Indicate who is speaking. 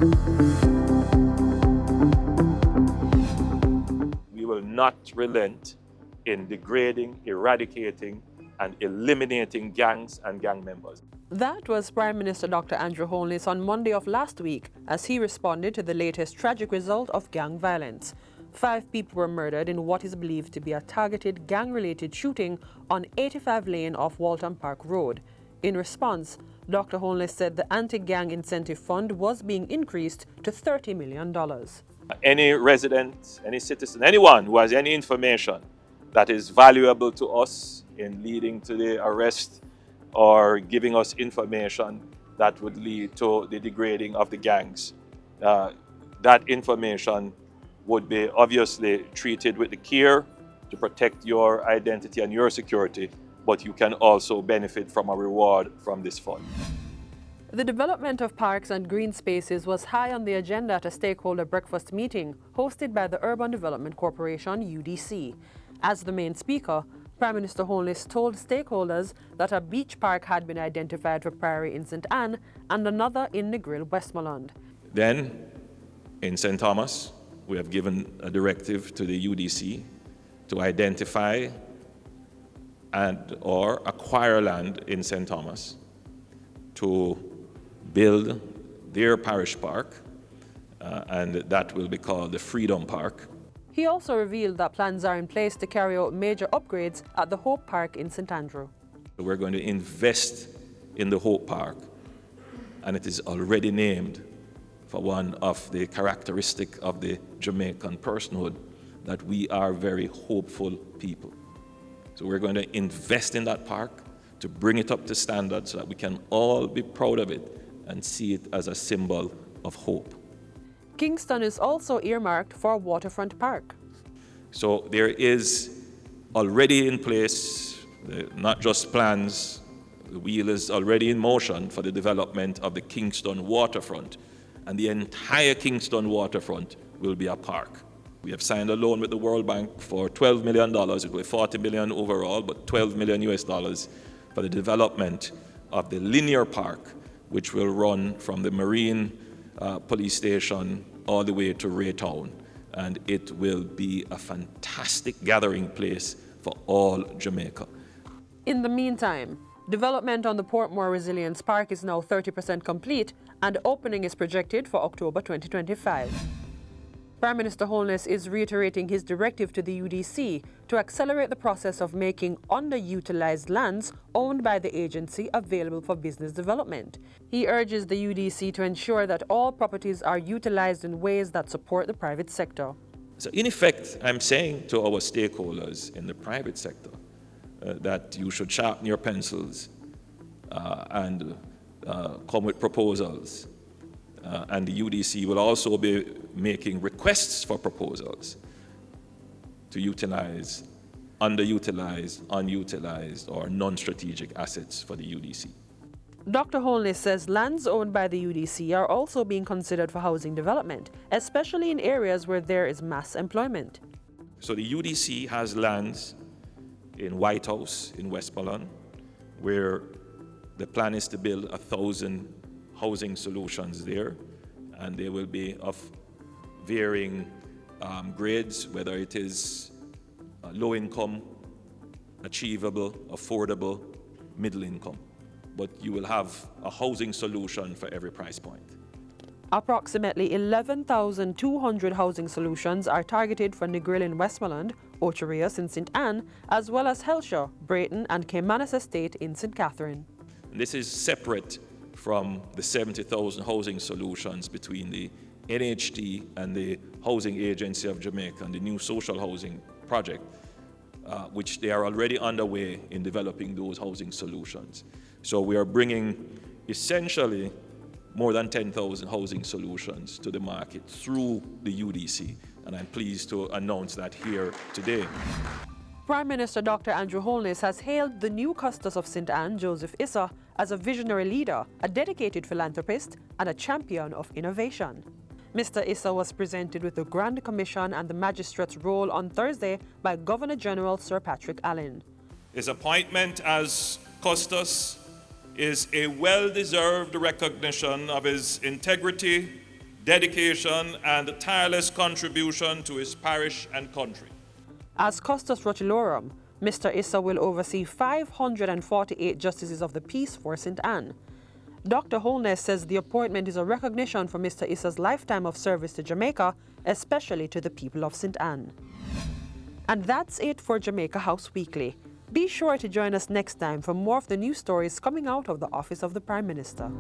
Speaker 1: We will not relent in degrading, eradicating, and eliminating gangs and gang members.
Speaker 2: That was Prime Minister Dr. Andrew Holness on Monday of last week as he responded to the latest tragic result of gang violence. 5 people were murdered in what is believed to be a targeted gang-related shooting on 85 Lane off Walton Park Road. In response, Dr. Holness said the anti-gang incentive fund was being increased to $30 million.
Speaker 1: Any resident, any citizen, anyone who has any information that is valuable to us in leading to the arrest or giving us information that would lead to the degrading of the gangs, that information would be obviously treated with the care to protect your identity and your security, but you can also benefit from a reward from this fund.
Speaker 2: The development of parks and green spaces was high on the agenda at a stakeholder breakfast meeting hosted by the Urban Development Corporation, UDC. As the main speaker, Prime Minister Holness told stakeholders that a beach park had been identified for Priory in St. Anne and another in Negril, Westmoreland.
Speaker 1: Then, in St. Thomas, we have given a directive to the UDC to identify and or acquire land in St. Thomas to build their parish park, and that will be called the Freedom Park.
Speaker 2: He also revealed that plans are in place to carry out major upgrades at the Hope Park in St. Andrew.
Speaker 1: We're going to invest in the Hope Park, and it is already named for one of the characteristics of the Jamaican personhood, that we are very hopeful people. So we're going to invest in that park to bring it up to standard so that we can all be proud of it and see it as a symbol of hope.
Speaker 2: Kingston is also earmarked for a waterfront park.
Speaker 1: So there is already in place, not just plans, the wheel is already in motion for the development of the Kingston waterfront. And the entire Kingston waterfront will be a park. We have signed a loan with the World Bank for $12 million. It will be $40 million overall, but $12 million US for the development of the linear park, which will run from the Marine police station all the way to Raytown. And it will be a fantastic gathering place for all Jamaica.
Speaker 2: In the meantime, development on the Portmore Resilience Park is now 30% complete and opening is projected for October 2025. Prime Minister Holness is reiterating his directive to the UDC to accelerate the process of making underutilized lands owned by the agency available for business development. He urges the UDC to ensure that all properties are utilized in ways that support the private sector.
Speaker 1: So in effect, I'm saying to our stakeholders in the private sector that you should sharpen your pencils and come with proposals. And the UDC will also be making requests for proposals to utilize underutilized, unutilized, or non-strategic assets for the UDC.
Speaker 2: Dr. Holness says lands owned by the UDC are also being considered for housing development, especially in areas where there is mass employment.
Speaker 1: So the UDC has lands in White House in Westmoreland, where the plan is to build 1,000 housing solutions there, and they will be of varying grades, whether it is low income, achievable, affordable, middle income. But you will have a housing solution for every price point.
Speaker 2: Approximately 11,200 housing solutions are targeted for Negril in Westmoreland, Ocherius in St. Anne, as well as Helshaw, Brayton and Caymanas Estate in St. Catherine.
Speaker 1: And this is separate from the 70,000 housing solutions between the NHT and the Housing Agency of Jamaica and the new social housing project, which they are already underway in developing those housing solutions. So we are bringing essentially more than 10,000 housing solutions to the market through the UDC, and I'm pleased to announce that here today.
Speaker 2: Prime Minister Dr. Andrew Holness has hailed the new Custos of St. Anne, Joseph Issa, as a visionary leader, a dedicated philanthropist, and a champion of innovation. Mr. Issa was presented with the Grand Commission and the Magistrate's role on Thursday by Governor-General Sir Patrick Allen.
Speaker 1: His appointment as Custos is a well-deserved recognition of his integrity, dedication, and tireless contribution to his parish and country.
Speaker 2: As Custos Rotulorum, Mr. Issa will oversee 548 justices of the peace for St. Anne. Dr. Holness says the appointment is a recognition for Mr. Issa's lifetime of service to Jamaica, especially to the people of St. Anne. And that's it for Jamaica House Weekly. Be sure to join us next time for more of the news stories coming out of the Office of the Prime Minister.